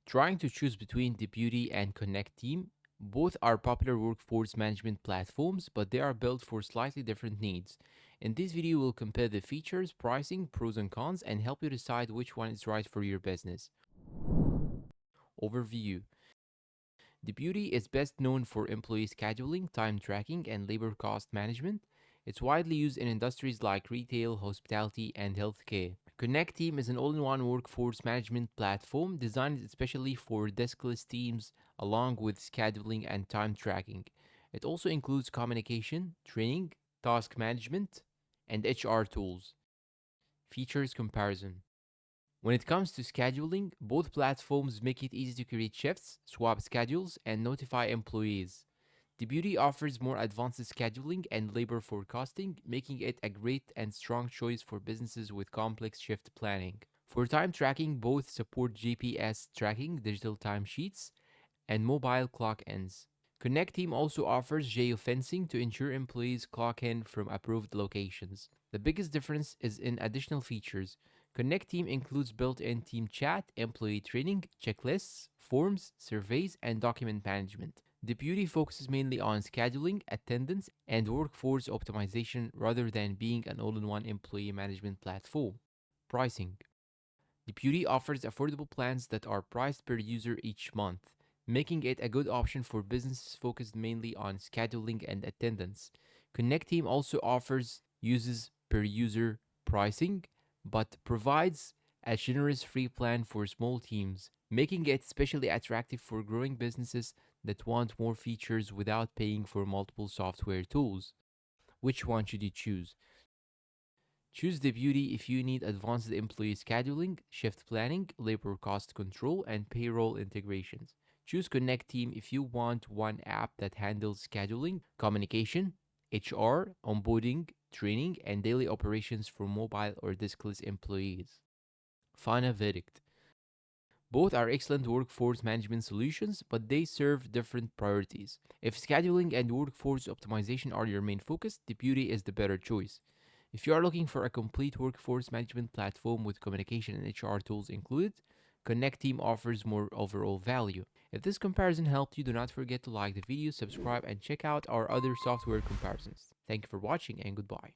Trying to choose between Deputy and Connecteam, both are popular workforce management platforms, but they are built for slightly different needs. In this video, we'll compare the features, pricing, pros and cons, and help you decide which one is right for your business. Overview. Deputy is best known for employee scheduling, time tracking, and labor cost management. It's widely used in industries like retail, hospitality, and healthcare. Connect Team is an all-in-one workforce management platform designed especially for deskless teams along with scheduling and time tracking. It also includes communication, training, task management, and HR tools. Features comparison. When it comes to scheduling, both platforms make it easy to create shifts, swap schedules, and notify employees. Deputy offers more advanced scheduling and labor forecasting, making it a great and strong choice for businesses with complex shift planning. For time tracking, both support GPS tracking, digital timesheets, and mobile clock ins. Connect Team also offers geofencing to ensure employees clock in from approved locations. The biggest difference is in additional features. Connect Team includes built-in team chat, employee training, checklists, forms, surveys, and document management. Deputy focuses mainly on scheduling, attendance, and workforce optimization rather than being an all-in-one employee management platform. Pricing. Deputy offers affordable plans that are priced per user each month, making it a good option for businesses focused mainly on scheduling and attendance. Connect Team also offers uses per user pricing, but provides a generous free plan for small teams, making it especially attractive for growing businesses that want more features without paying for multiple software tools. Which one should you choose? Choose Deputy if you need advanced employee scheduling, shift planning, labor cost control, and payroll integrations. Choose Connect Team if you want one app that handles scheduling, communication, HR, onboarding, training, and daily operations for mobile or deskless employees. Final verdict. Both are excellent workforce management solutions, but they serve different priorities. If scheduling and workforce optimization are your main focus, Deputy is the better choice. If you are looking for a complete workforce management platform with communication and HR tools included, Connect Team offers more overall value. If this comparison helped you, do not forget to like the video, subscribe, and check out our other software comparisons. Thank you for watching and goodbye.